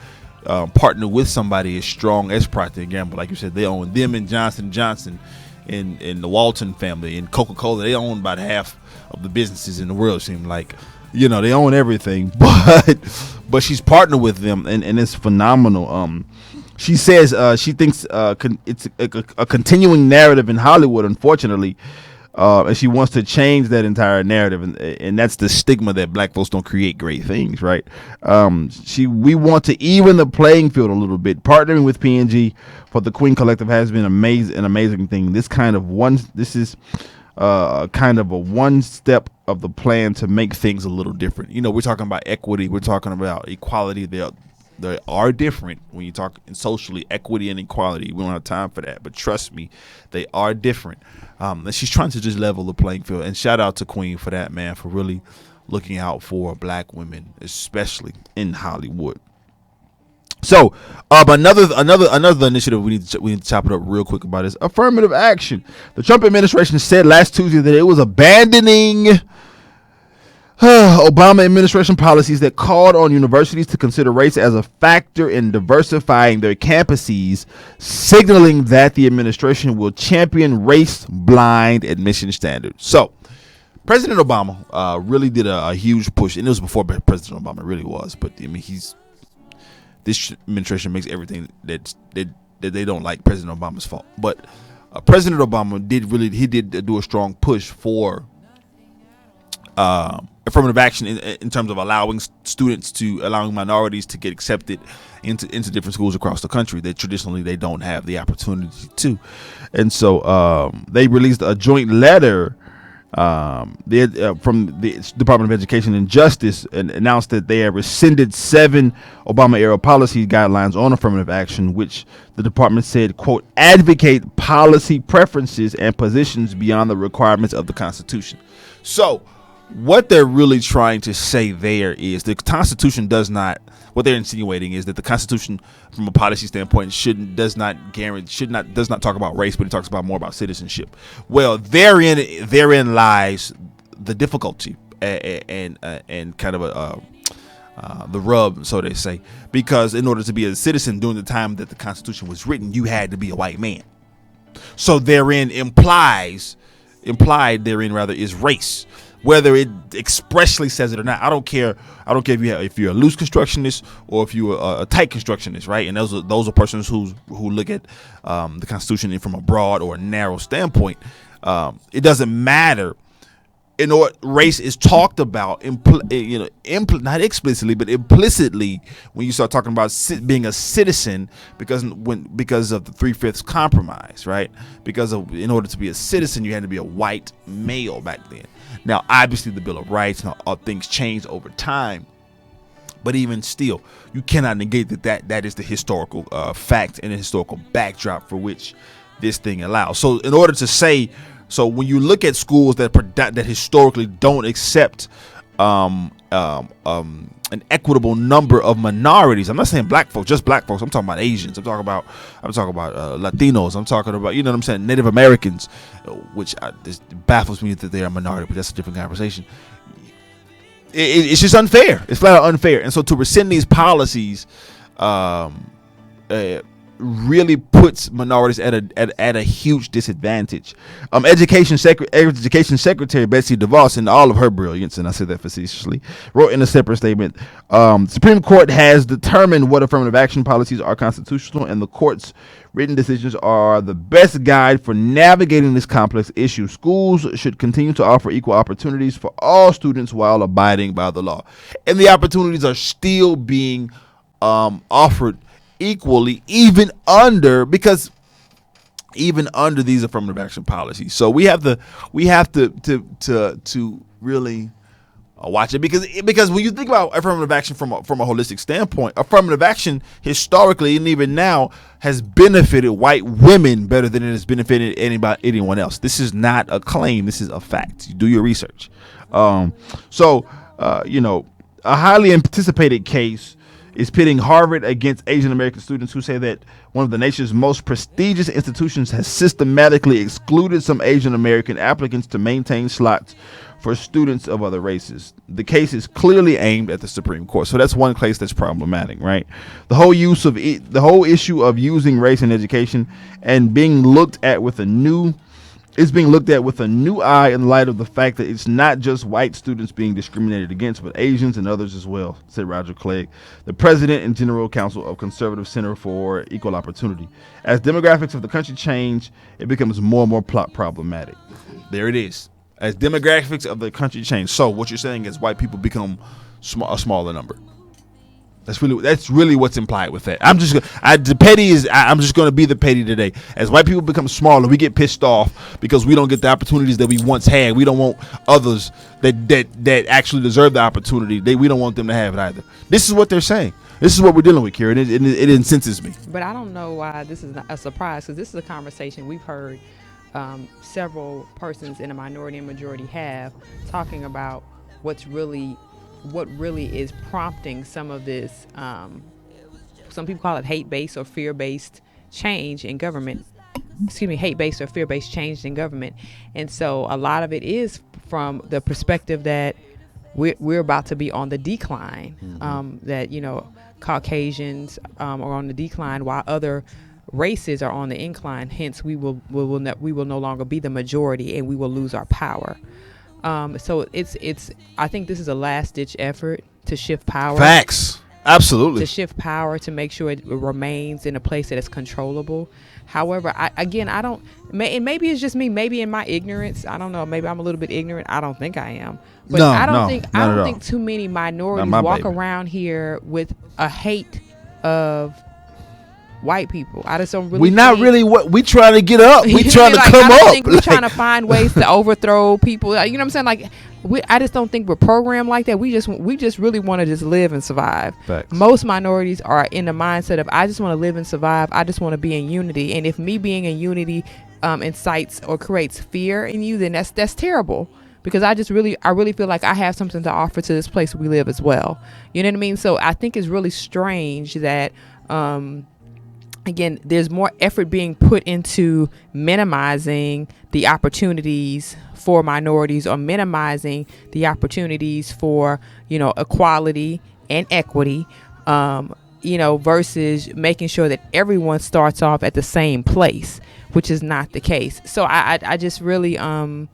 partner with somebody as strong as Procter & Gamble, like you said, they own them and Johnson & Johnson and the Walton family and Coca-Cola. They own about half of the businesses in the world, seem like. You know, they own everything, but she's partnered with them, and it's phenomenal. She says she thinks it's a continuing narrative in Hollywood, unfortunately, and she wants to change that entire narrative, and that's the stigma that black folks don't create great things, right? We want to even the playing field a little bit. Partnering with P&G for the Queen Collective has been an amazing thing. This is kind of a one step of the plan to make things a little different. You know, we're talking about equity, we're talking about equality. They are different when you talk in socially, equity and equality. We don't have time for that, but trust me, they are different. And she's trying to just level the playing field. And shout out to Queen for that, man, for really looking out for black women, especially in Hollywood. So, another initiative we need to chop it up real quick about is affirmative action. The Trump administration said last Tuesday that it was abandoning Obama administration policies that called on universities to consider race as a factor in diversifying their campuses, signaling that the administration will champion race-blind admission standards. So, President Obama really did a huge push, and it was before President Obama, really was. But I mean, this administration makes everything that they don't like President Obama's fault. But President Obama did do a strong push for affirmative action in terms of allowing minorities to get accepted into different schools across the country that traditionally they don't have the opportunity to. And so they released a joint letter from the Department of Education and Justice, and announced that they have rescinded 7 Obama-era policy guidelines on affirmative action, which the department said, quote, advocate policy preferences and positions beyond the requirements of the Constitution. So what they're really trying to say there is the Constitution does not, what they're insinuating is that the Constitution from a policy standpoint does not talk about race, but it talks about more about citizenship. Well, therein lies the difficulty and kind of the rub, so they say, because in order to be a citizen during the time that the Constitution was written, you had to be a white man. So implied therein rather is race, whether it expressly says it or not. I don't care if you're a loose constructionist or if you're a tight constructionist, right? And those are persons who look at the Constitution from a broad or a narrow standpoint. It doesn't matter. Race is talked about, not explicitly, but implicitly when you start talking about being a citizen, because of the 3/5 compromise, right? Because in order to be a citizen, you had to be a white male back then. Now, obviously, the Bill of Rights and all things change over time, but even still, you cannot negate that is the historical fact and the historical backdrop for which this thing allows. So, in order to say. So when you look at schools that historically don't accept an equitable number of minorities, I'm not saying black folks, just black folks. I'm talking about Asians. I'm talking about Latinos. I'm talking about, you know what I'm saying, Native Americans, which this baffles me that they are a minority, but that's a different conversation. It's just unfair. It's flat out unfair. And so to rescind these policies, really puts minorities at a huge disadvantage. Education Secretary Betsy DeVos, in all of her brilliance, and I say that facetiously, wrote in a separate statement, Supreme Court has determined what affirmative action policies are constitutional, and the court's written decisions are the best guide for navigating this complex issue. Schools should continue to offer equal opportunities for all students while abiding by the law. And the opportunities are still being offered equally, even under these affirmative action policies. So we have to really watch it, because when you think about affirmative action from a holistic standpoint, affirmative action historically and even now has benefited white women better than it has benefited anyone else. This is not a claim. This is a fact. You do your research. A highly anticipated case is pitting Harvard against Asian American students who say that one of the nation's most prestigious institutions has systematically excluded some Asian American applicants to maintain slots for students of other races. The case is clearly aimed at the Supreme Court. So that's one case that's problematic, right? The whole issue of using race in education and being looked at with a new eye in light of the fact that it's not just white students being discriminated against, but Asians and others as well, said Roger Clegg, the president and general counsel of Conservative Center for Equal Opportunity. As demographics of the country change, it becomes more and more problematic. There it is. As demographics of the country change. So what you're saying is white people become a smaller number. That's really what's implied with that. I'm just going to be the petty today. As white people become smaller, we get pissed off because we don't get the opportunities that we once had. We don't want others that actually deserve the opportunity. We don't want them to have it either. This is what they're saying. This is what we're dealing with, Kira. It incenses me. But I don't know why this is not a surprise, because this is a conversation we've heard several persons in a minority and majority have, talking about what really is prompting some of this, some people call it hate-based or fear-based change in government. Hate-based or fear-based change in government. And so a lot of it is from the perspective that we're about to be on the decline, that, Caucasians are on the decline while other races are on the incline. Hence, we will no longer be the majority, and we will lose our power. So it's I think this is a last ditch effort to shift power. Facts. Absolutely. to shift power to make sure it remains in a place that is controllable. However, I don't, and maybe it's just me, maybe in my ignorance, I don't know, maybe I'm a little bit ignorant. I don't think I am, but No, I don't no, think not at all. too many minorities Not my walk baby. around here with a hate of white people. I just don't really. We not think- really what we trying to get up. We You know trying to what I mean? come I don't up. think we're trying to find ways to overthrow people. You know what I'm saying? Like, I just don't think we're programmed like that. We just really want to just live and survive. Facts. Most minorities are in the mindset of, I just want to live and survive. I just want to be in unity. And if me being in unity incites or creates fear in you, then that's terrible. Because I really feel like I have something to offer to this place we live as well. You know what I mean? So I think it's really strange that again, there's more effort being put into minimizing the opportunities for minorities, or minimizing the opportunities for, equality and equity, versus making sure that everyone starts off at the same place, which is not the case. So I just really, I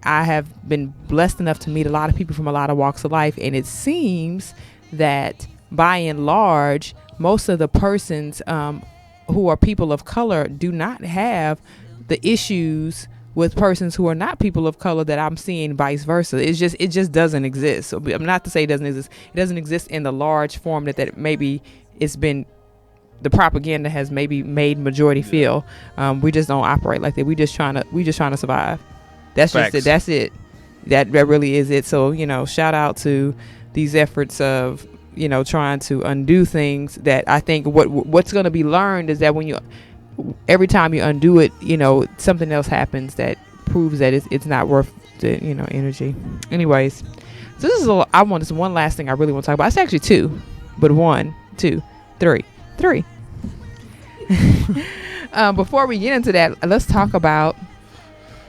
have been blessed enough to meet a lot of people from a lot of walks of life, and it seems that by and large, most of the persons who are people of color do not have the issues with persons who are not people of color that I'm seeing, vice versa. It just doesn't exist. So I'm not to say it doesn't exist. It doesn't exist in the large form that maybe it's been, the propaganda has maybe made majority feel. We just don't operate like that. We just trying to survive. That's Facts. just it. That's it. That really is it. So, shout out to these efforts of, trying to undo things that I think what's going to be learned is that every time you undo it, something else happens that proves that it's not worth the, energy. Anyways, so this is this one last thing I really want to talk about. It's actually two, but 1, 2, 3. Before we get into that, let's talk about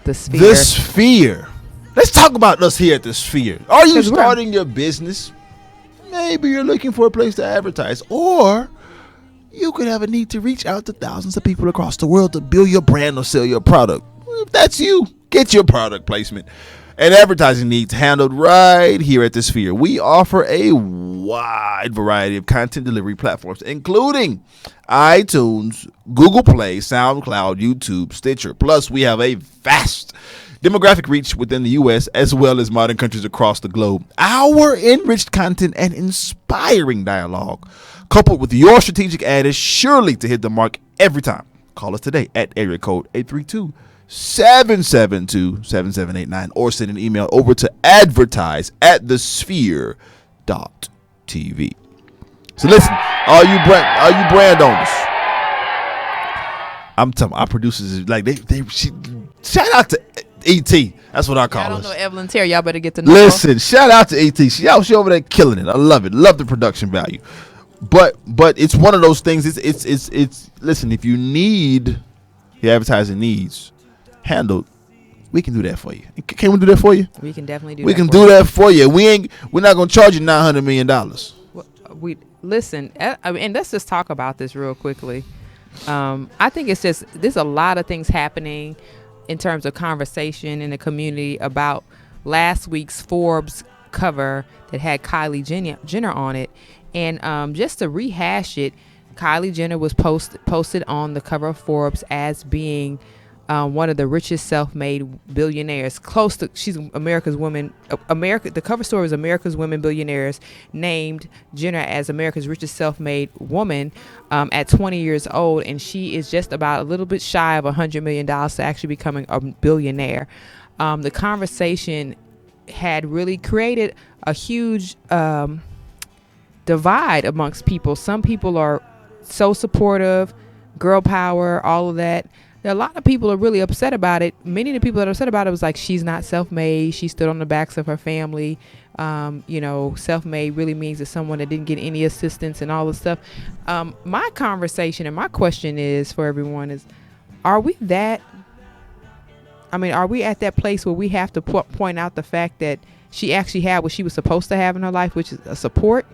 the Sphere. The Sphere. Let's talk about us here at the Sphere. Are you 'Cause we're- starting your business? Maybe you're looking for a place to advertise, or you could have a need to reach out to thousands of people across the world to build your brand or sell your product. If that's you, get your product placement and advertising needs handled right here at the Sphere. We offer a wide variety of content delivery platforms, including iTunes, Google Play, SoundCloud, YouTube, Stitcher. Plus, we have a vast demographic reach within the U.S. as well as modern countries across the globe. Our enriched content and inspiring dialogue, coupled with your strategic ad, is surely to hit the mark every time. Call us today at area code 832-772-7789 or send an email over to advertise@thesphere.tv. So listen, all you brand owners, I'm telling our producers is like shout out to E.T. That's what I call I don't us. know Evelyn Terry. Y'all better get to know. Listen, shout out to E.T. She over there killing it. I love it. Love the production value. But it's one of those things. It's listen, if you need your advertising needs handled, we can do that for you. Can we do that for you? We can definitely do. We that can for do you. that for you. We're not gonna charge you $900 million. We listen, and let's just talk about this real quickly. I think there's a lot of things happening in terms of conversation in the community about last week's Forbes cover that had Kylie Jenner on it. And just to rehash it, Kylie Jenner was posted on the cover of Forbes as being one of the richest self-made billionaires. She's America's woman. The cover story is America's Women Billionaires, named Jenner as America's richest self-made woman at 20 years old, and she is just about a little bit shy of $100 million to actually becoming a billionaire. The conversation had really created a huge divide amongst people. Some people are so supportive, girl power, all of that. A lot of people are really upset about it. Many of the people that are upset about it was like, she's not self-made. She stood on the backs of her family. Self-made really means that someone that didn't get any assistance and all this stuff. My conversation and my question is for everyone is, are we at that place where we have to point out the fact that she actually had what she was supposed to have in her life, which is a support?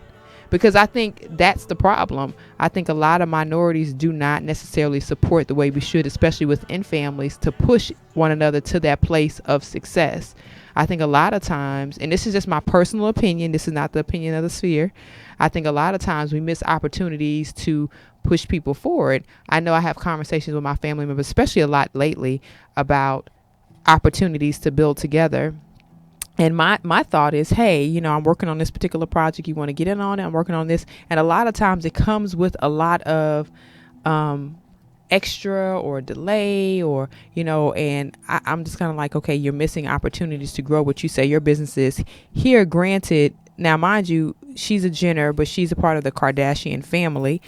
because I think that's the problem. I think a lot of minorities do not necessarily support the way we should, especially within families, to push one another to that place of success. I think a lot of times, and this is just my personal opinion, this is not the opinion of the sphere, I think a lot of times we miss opportunities to push people forward. I know I have conversations with my family members, especially a lot lately, about opportunities to build together. And my thought is, hey, you know, I'm working on this particular project. You want to get in on it? I'm working on this. And a lot of times it comes with a lot of extra or delay, or, you know, and I'm just kind of like, okay, you're missing opportunities to grow what you say your business is. Here, granted, now, mind you, she's a Jenner, but she's a part of the Kardashian family.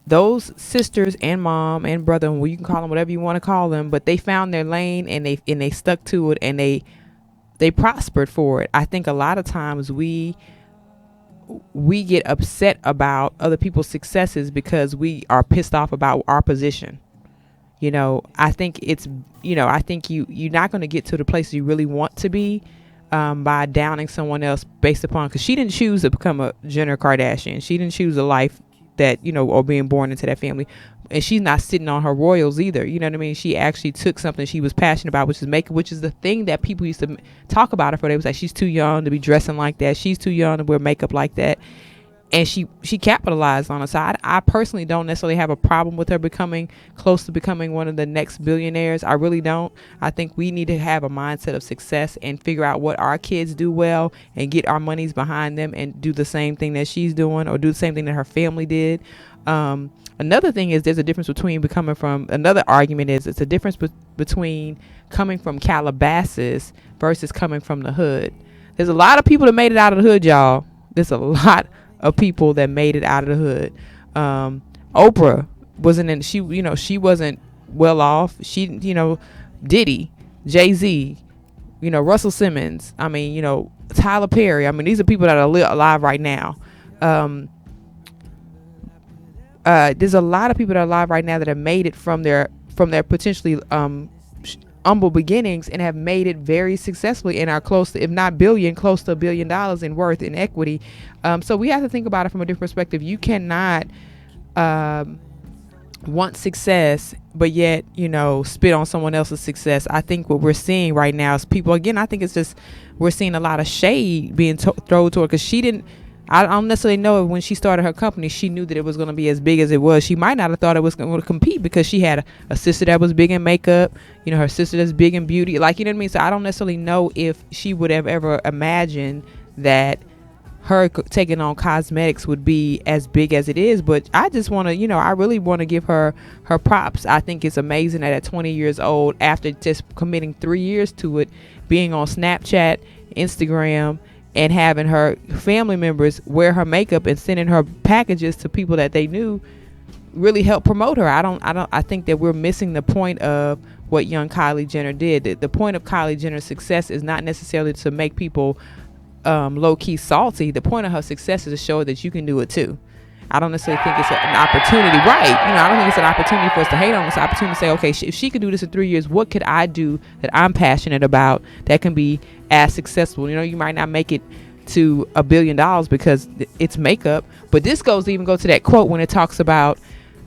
Those sisters and mom and brother, well, you can call them whatever you want to call them, but they found their lane and they stuck to it, and they prospered for it. I think a lot of times we get upset about other people's successes because we are pissed off about our position. You know, I think it's, you know, I think you're not going to get to the place you really want to be by downing someone else based upon, because she didn't choose to become a Jenner Kardashian. She didn't choose a life that, you know, or being born into that family. And she's not sitting on her royals either. You know what I mean? She actually took something she was passionate about, which is makeup, which is the thing that people used to talk about her for. They was like, she's too young to be dressing like that. She's too young to wear makeup like that. And she capitalized on it. So I personally don't necessarily have a problem with her becoming close to becoming one of the next billionaires. I really don't. I think we need to have a mindset of success and figure out what our kids do well and get our monies behind them and do the same thing that she's doing, or do the same thing that her family did. Another thing is, there's a difference between becoming from, another argument is, it's a difference between coming from Calabasas versus coming from the hood. There's a lot of people that made it out of the hood, y'all. There's a lot of people that made it out of the hood. Oprah wasn't in, she, you know, she wasn't well off. She, you know, Diddy, Jay-Z, you know, Russell Simmons. I mean, you know, Tyler Perry. I mean, these are people that are alive right now. There's a lot of people that are alive right now that have made it from their potentially humble beginnings and have made it very successfully and are close to, if not billion, close to $1 billion in worth in equity. So we have to think about it from a different perspective. You cannot want success but yet, you know, spit on someone else's success. I think what we're seeing right now is people, again, I think it's just, we're seeing a lot of shade being thrown toward, because she didn't, I don't necessarily know if when she started her company, she knew that it was going to be as big as it was. She might not have thought it was going to compete, because she had a sister that was big in makeup, you know, her sister that's big in beauty. Like, you know what I mean? So I don't necessarily know if she would have ever imagined that her taking on cosmetics would be as big as it is. But I just want to, you know, I really want to give her props. I think it's amazing that at 20 years old, after just committing 3 years to it, being on Snapchat, Instagram, and having her family members wear her makeup and sending her packages to people that they knew, really helped promote her. I think that we're missing the point of what young Kylie Jenner did. The point of Kylie Jenner's success is not necessarily to make people low-key salty. The point of her success is to show that you can do it too. I don't necessarily think it's an opportunity, right? You know, I don't think it's an opportunity for us to hate on. It's an opportunity to say, okay, if she could do this in 3 years, what could I do that I'm passionate about that can be as successful? You know, you might not make it to $1 billion because it's makeup, but this go to that quote when it talks about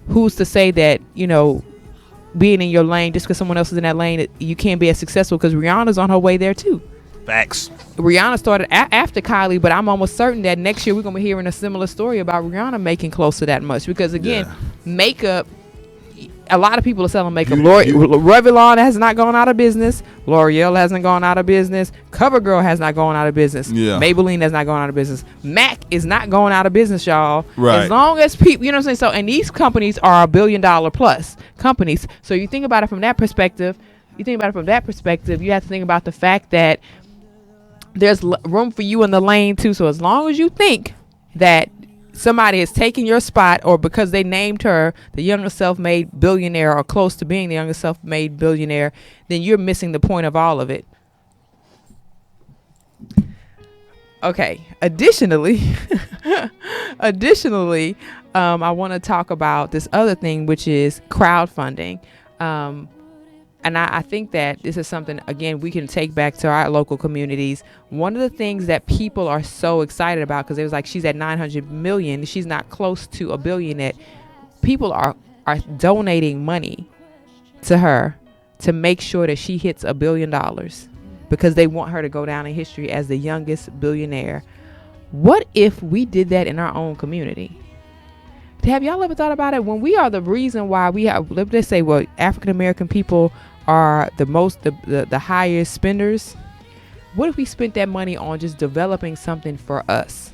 who's to say that, you know, being in your lane, just because someone else is in that lane, you can't be as successful, because Rihanna's on her way there too. Facts. Rihanna started after Kylie, but I'm almost certain that next year we're going to be hearing a similar story about Rihanna making close to that much, because again, makeup, a lot of people are selling makeup. Revlon has not gone out of business. L'Oreal hasn't gone out of business. CoverGirl has not gone out of business. Maybelline has not gone out of business. MAC is not going out of business, y'all. Right. As long as people, you know what I'm saying? So, and these companies are $1 billion plus companies. So you think about it from that perspective. You have to think about the fact that there's room for you in the lane too. So as long as you think that somebody is taking your spot, or because they named her the youngest self-made billionaire or close to being the youngest self-made billionaire, then you're missing the point of all of it. Okay. Additionally, I want to talk about this other thing, which is crowdfunding. And I think that this is something, again, we can take back to our local communities. One of the things that people are so excited about, because it was like, she's at 900 million, she's not close to a billion yet. People are donating money to her to make sure that she hits $1 billion, because they want her to go down in history as the youngest billionaire. What if we did that in our own community? Have y'all ever thought about it? When we are the reason why we have, let's say, well, African American people are the highest spenders. What if we spent that money on just developing something for us?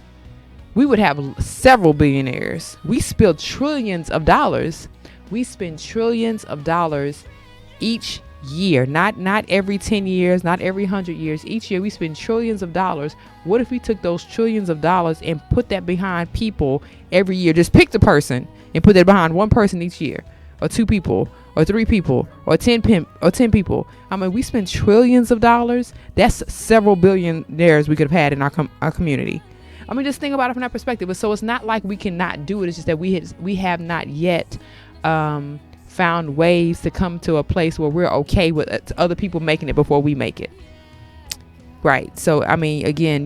We would have several billionaires. We spend trillions of dollars. We spend trillions of dollars each year, not every 10 years, not every 100 years. Each year we spend trillions of dollars. What if we took those trillions of dollars and put that behind people every year? Just pick the person and put that behind one person each year, or 2 people, or 3 people, or 10 people. I mean, we spend trillions of dollars. That's several billionaires we could have had in our community. I mean, just think about it from that perspective. So it's not like we cannot do it. It's just that we have not yet found ways to come to a place where we're okay with other people making it before we make it. Right. So, I mean, again,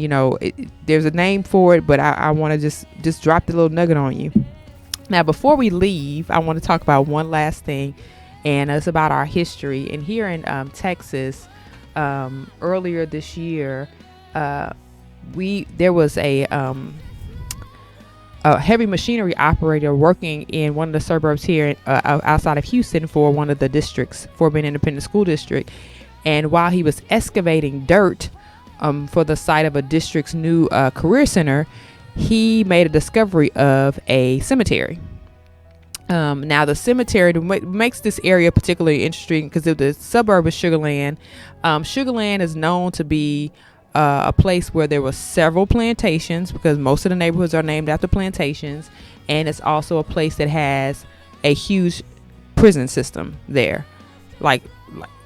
there's a name for it, but I want to just drop the little nugget on you. Now, before we leave, I want to talk about one last thing, and it's about our history. And here in Texas, earlier this year, there was a heavy machinery operator working in one of the suburbs here outside of Houston for one of the districts, Fort Bend Independent School District. And while he was excavating dirt for the site of a district's new career center, he made a discovery of a cemetery. Now, the cemetery makes this area particularly interesting because of the suburb of Sugar Land. Sugar Land is known to be a place where there were several plantations, because most of the neighborhoods are named after plantations, and it's also a place that has a huge prison system there, like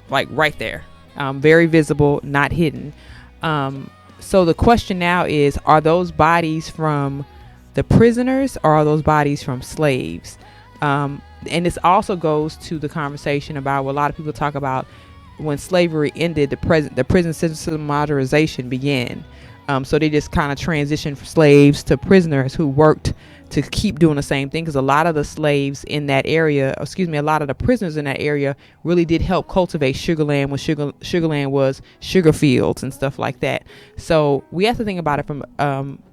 right there, very visible, not hidden. So the question now is, are those bodies from the prisoners, or are those bodies from slaves? And this also goes to the conversation about what a lot of people talk about: when slavery ended, the prison system modernization began. So they just kind of transitioned from slaves to prisoners who worked to keep doing the same thing, because a lot of the slaves in that area, a lot of the prisoners in that area really did help cultivate Sugar Land when Sugar Land was sugar fields and stuff like that. So we have to think about it from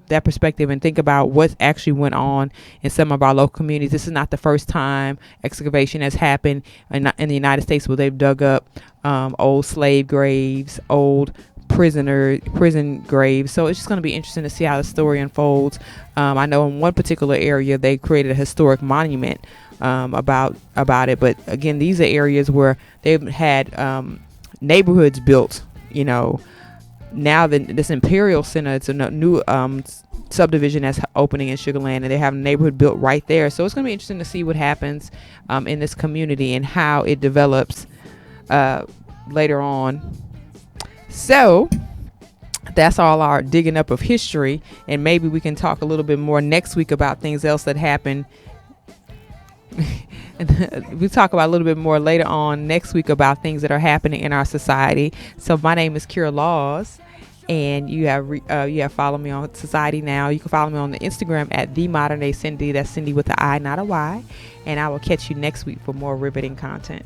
that perspective and think about what actually went on in some of our local communities. This is not the first time excavation has happened in the United States where they've dug up old slave graves, old prison graves. So it's just going to be interesting to see how the story unfolds. I know in one particular area they created a historic monument about it, but again, these are areas where they've had neighborhoods built. Now this Imperial Center, it's a new subdivision that's opening in Sugar Land, and they have a neighborhood built right there. So it's going to be interesting to see what happens in this community and how it develops later on. So that's all our digging up of history, and maybe we can talk a little bit more next week about things else that happened. We'll talk about a little bit more later on next week about things that are happening in our society. So my name is Kira Laws, and you have followed me on Society Now. You can follow me on the Instagram at The Modern Day Cindy. That's Cindy with the I, not a Y. And I will catch you next week for more riveting content.